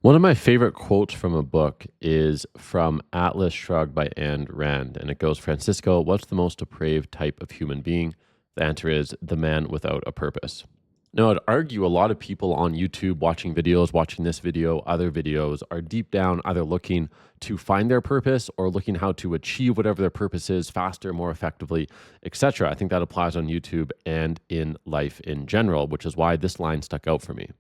One of my favorite quotes from a book is from Atlas Shrugged by Ayn Rand, and it goes, Francisco, what's the most depraved type of human being? The answer is the man without a purpose. Now, I'd argue a lot of people on YouTube watching videos, watching this video, other videos, are deep down either looking to find their purpose or looking how to achieve whatever their purpose is faster, more effectively, etc. I think that applies on YouTube and in life in general, which is why this line stuck out for me.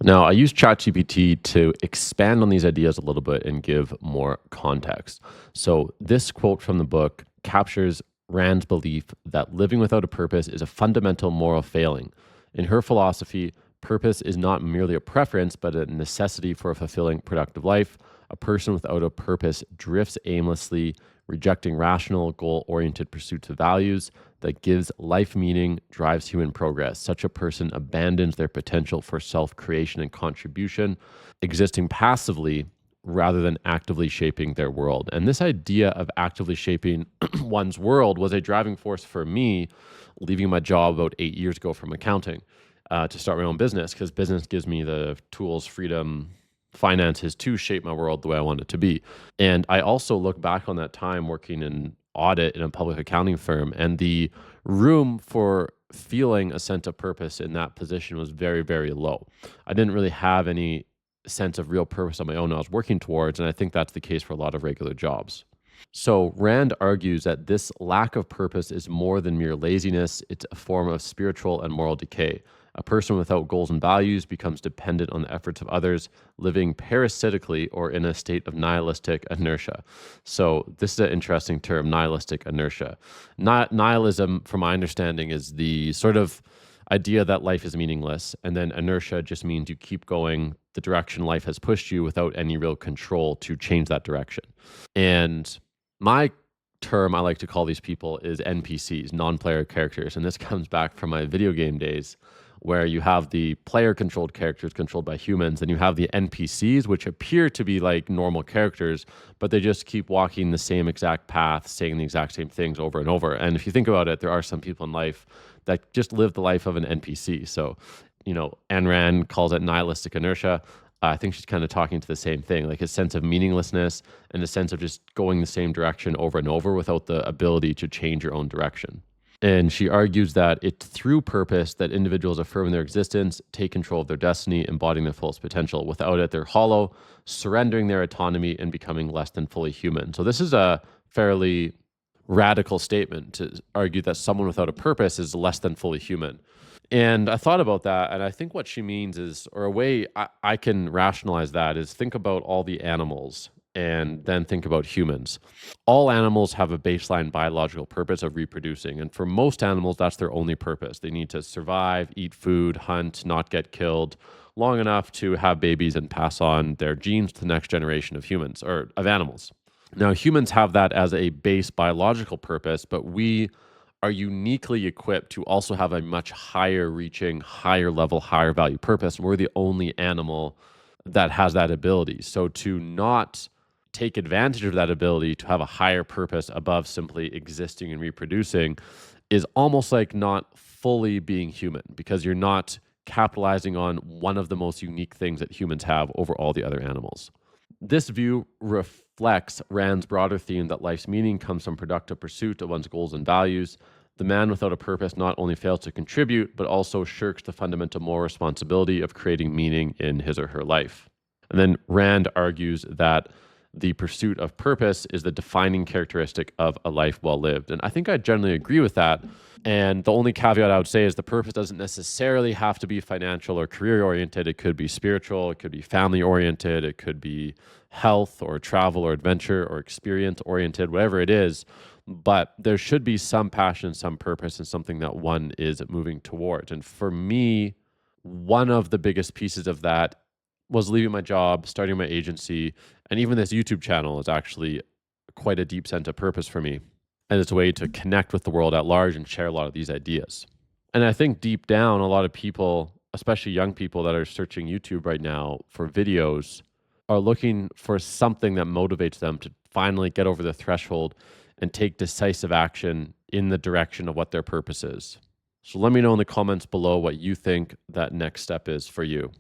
Now, I use ChatGPT to expand on these ideas a little bit and give more context. So, this quote from the book captures Rand's belief that living without a purpose is a fundamental moral failing. In her philosophy, purpose is not merely a preference, but a necessity for a fulfilling, productive life. A person without a purpose drifts aimlessly, rejecting rational, goal oriented pursuits of values that gives life meaning, drives human progress. Such a person abandons their potential for self creation and contribution, existing passively rather than actively shaping their world. And this idea of actively shaping one's world was a driving force for me leaving my job about 8 years ago from accounting to start my own business, because business gives me the tools, freedom, finances to shape my world the way I want it to be. And I also look back on that time working in audit in a public accounting firm, and the room for feeling a sense of purpose in that position was very, very low. I didn't really have any sense of real purpose on my own I was working towards, and I think that's the case for a lot of regular jobs. So Rand argues that this lack of purpose is more than mere laziness, it's a form of spiritual and moral decay. A person without goals and values becomes dependent on the efforts of others, living parasitically or in a state of nihilistic inertia. So this is an interesting term, nihilistic inertia. Nihilism, from my understanding, is the sort of idea that life is meaningless, and then inertia just means you keep going the direction life has pushed you without any real control to change that direction. And my term I like to call these people is NPCs, non-player characters. And this comes back from my video game days where you have the player controlled characters controlled by humans, and you have the NPCs, which appear to be like normal characters, but they just keep walking the same exact path, saying the exact same things over and over. And if you think about it, there are some people in life that just live the life of an NPC. So, Ayn Rand calls it nihilistic inertia. I think she's kind of talking to the same thing, like a sense of meaninglessness and a sense of just going the same direction over and over without the ability to change your own direction. And she argues that it's through purpose that individuals affirm their existence, take control of their destiny, embodying their fullest potential. Without it, they're hollow, surrendering their autonomy and becoming less than fully human. So this is a fairly radical statement to argue that someone without a purpose is less than fully human. And I thought about that, and I think what she means is, or a way I can rationalize that is, think about all the animals and then think about humans. All animals have a baseline biological purpose of reproducing. And for most animals, that's their only purpose. They need to survive, eat food, hunt, not get killed long enough to have babies and pass on their genes to the next generation of humans or of animals. Now, humans have that as a base biological purpose, but we are uniquely equipped to also have a much higher reaching, higher level, higher value purpose. We're the only animal that has that ability. So to not take advantage of that ability to have a higher purpose above simply existing and reproducing is almost like not fully being human, because you're not capitalizing on one of the most unique things that humans have over all the other animals. This view reflects Rand's broader theme that life's meaning comes from productive pursuit of one's goals and values. The man without a purpose not only fails to contribute, but also shirks the fundamental moral responsibility of creating meaning in his or her life. And then Rand argues that the pursuit of purpose is the defining characteristic of a life well lived. And I think I generally agree with that. And the only caveat I would say is the purpose doesn't necessarily have to be financial or career oriented. It could be spiritual, it could be family oriented, it could be health or travel or adventure or experience oriented, whatever it is. But there should be some passion, some purpose, and something that one is moving towards. And for me, one of the biggest pieces of that was leaving my job, starting my agency, and even this YouTube channel is actually quite a deep sense of purpose for me. And it's a way to connect with the world at large and share a lot of these ideas. And I think deep down, a lot of people, especially young people that are searching YouTube right now for videos, are looking for something that motivates them to finally get over the threshold and take decisive action in the direction of what their purpose is. So let me know in the comments below what you think that next step is for you.